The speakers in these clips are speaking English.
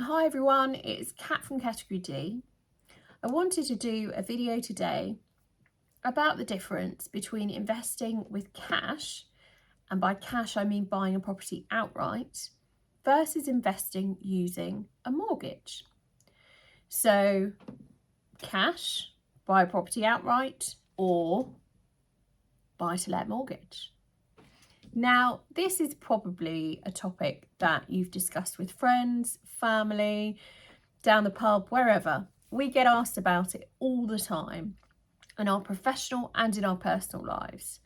Hi everyone, it's Kat from Category D. I wanted to do a video today about the difference between investing with cash, and by cash I mean buying a property outright, versus investing using a mortgage. So cash, buy a property outright, or buy to let mortgage. Now, this is probably a topic that you've discussed with friends, family, down the pub, wherever. We get asked about it all the time in our professional and in our personal lives.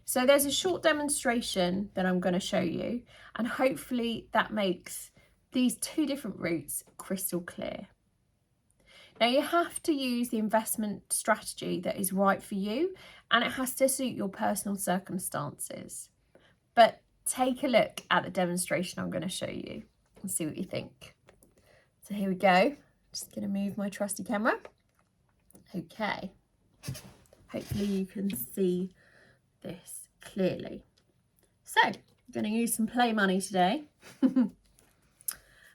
So there's a short demonstration that I'm going to show you, and hopefully that makes these two different routes crystal clear. Now, you have to use the investment strategy that is right for you, and it has to suit your personal circumstances. But take a look at the demonstration I'm going to show you and see what you think. So here we go. Just going to move my trusty camera. Okay. Hopefully you can see this clearly. So I'm going to use some play money today.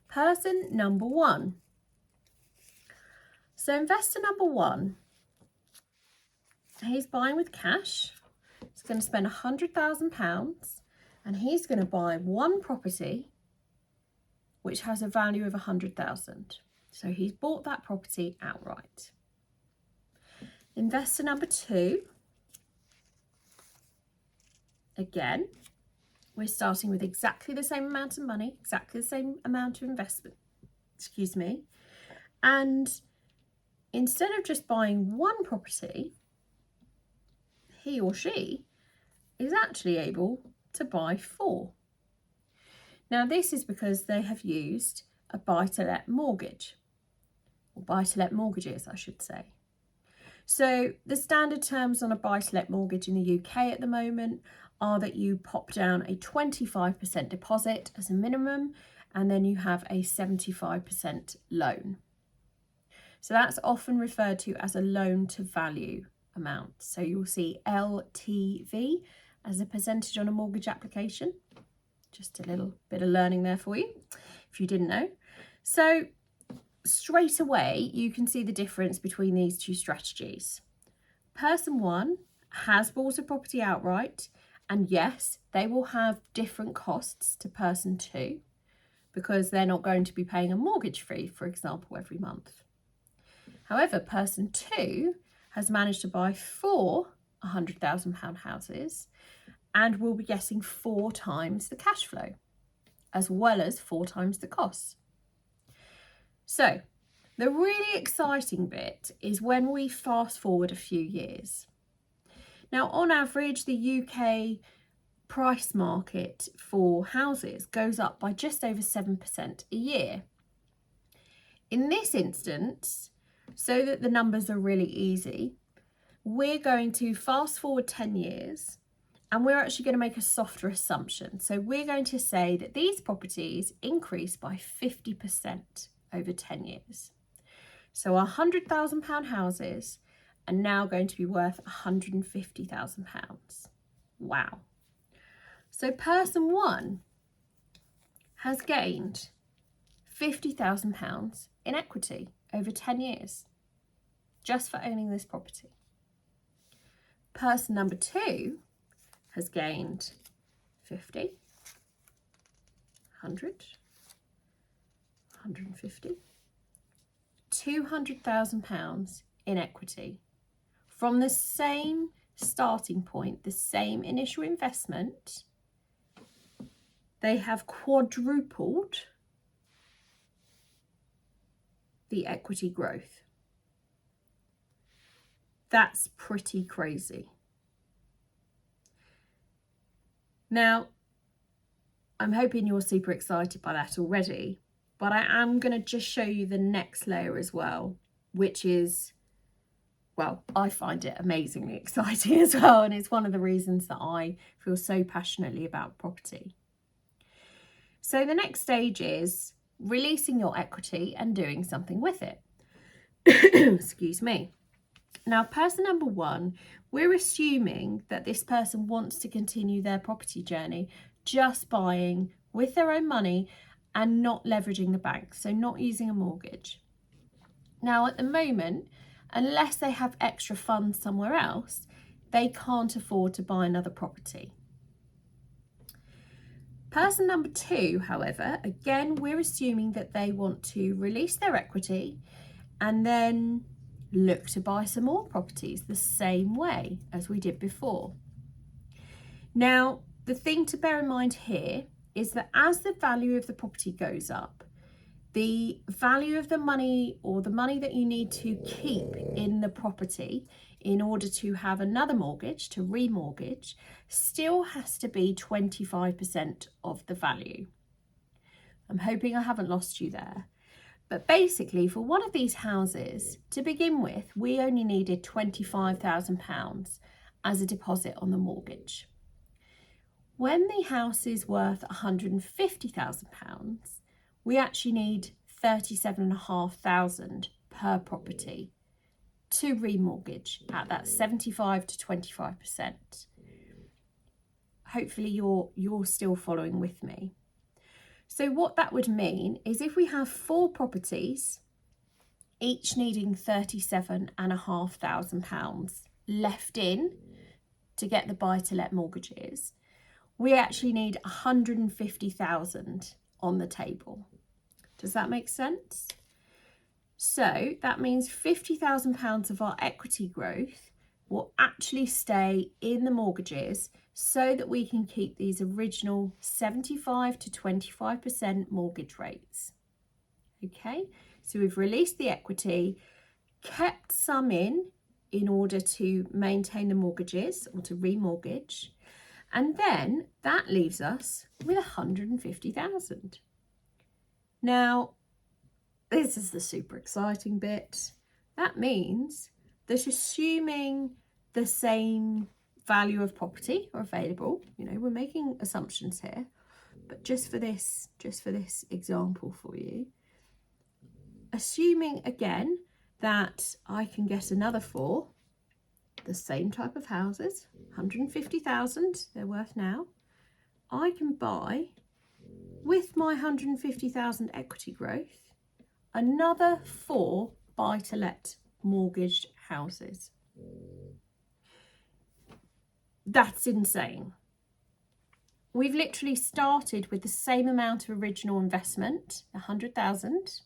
Person number one. So investor number one, he's buying with cash. He's going to spend £100,000 and he's going to buy one property which has a value of 100,000. So he's bought that property outright. Investor number two, again, we're starting with exactly the same amount of money, exactly the same amount of investment, and instead of just buying one property, he or she is actually able to buy four. Now, this is because they have used a buy-to-let mortgage, or buy-to-let mortgages, I should say. So the standard terms on a buy-to-let mortgage in the UK at the moment are that you pop down a 25% deposit as a minimum, and then you have a 75% loan. So that's often referred to as a loan to value amount. So you'll see LTV as a percentage on a mortgage application. Just a little bit of learning there for you, if you didn't know. So straight away, you can see the difference between these two strategies. Person one has bought a property outright, and yes, they will have different costs to person two because they're not going to be paying a mortgage fee, for example, every month. However, person two has managed to buy four £100,000 houses and will be getting 4 times the cash flow, as well as 4 times the costs. So the really exciting bit is when we fast forward a few years. Now, on average, the UK price market for houses goes up by just over 7% a year. In this instance, so that the numbers are really easy, we're going to fast forward 10 years and we're actually going to make a softer assumption. So we're going to say that these properties increase by 50% over 10 years. So our £100,000 houses are now going to be worth £150,000. Wow. So person one has gained £50,000 in equity over 10 years just for owning this property. Person number two has gained 50, 100, 150, £200,000 in equity from the same starting point, the same initial investment. They have quadrupled the equity growth. That's pretty crazy. Now, I'm hoping you're super excited by that already, but I am going to just show you the next layer as well, which is, well, I find it amazingly exciting as well, and it's one of the reasons that I feel so passionately about property. So the next stage is releasing your equity and doing something with it. Excuse me. Now, person number one, we're assuming that this person wants to continue their property journey just buying with their own money and not leveraging the bank, so not using a mortgage. Now, at the moment, unless they have extra funds somewhere else, they can't afford to buy another property. Person number 2, however, again, we're assuming that they want to release their equity and then look to buy some more properties the same way as we did before. Now, the thing to bear in mind here is that as the value of the property goes up, the value of the money, or the money that you need to keep in the property in order to have another mortgage, to remortgage, still has to be 25% of the value. I'm hoping I haven't lost you there. But basically, for one of these houses, to begin with, we only needed £25,000 as a deposit on the mortgage. When the house is worth £150,000, we actually need £37,500 per property to remortgage at that 75 to 25%. Hopefully you're still following with me. So what that would mean is if we have 4 properties, each needing £37,500 left in to get the buy-to-let mortgages, we actually need £150,000 on the table. Does that make sense? So that means £50,000 of our equity growth will actually stay in the mortgages so that we can keep these original 75 to 25% mortgage rates. Okay, so we've released the equity, kept some in order to maintain the mortgages or to remortgage, and then that leaves us with £150,000. Now, this is the super exciting bit. That means that assuming the same value of property are available, we're making assumptions here, but just for this example for you, assuming again that I can get another 4, the same type of houses, 150,000 they're worth now, I can buy, with my 150,000 equity growth, another 4 buy-to-let mortgaged houses. That's insane. We've literally started with the same amount of original investment, 100,000,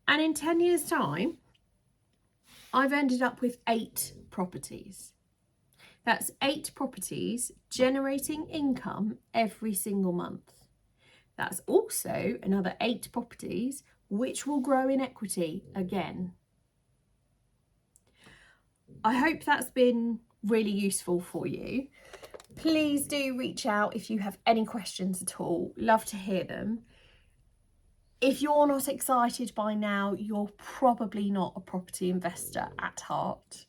and in 10 years' time, I've ended up with 8 properties. That's 8 properties generating income every single month. That's also another 8 properties which will grow in equity again. I hope that's been really useful for you. Please do reach out if you have any questions at all. Love to hear them. If you're not excited by now, you're probably not a property investor at heart.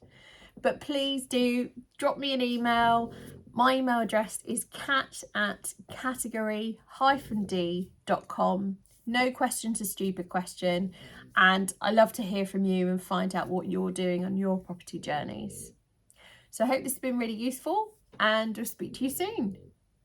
But please do drop me an email. My email address is cat@category-d.com. No question's a stupid question. And I love to hear from you and find out what you're doing on your property journeys. So I hope this has been really useful, and I'll speak to you soon.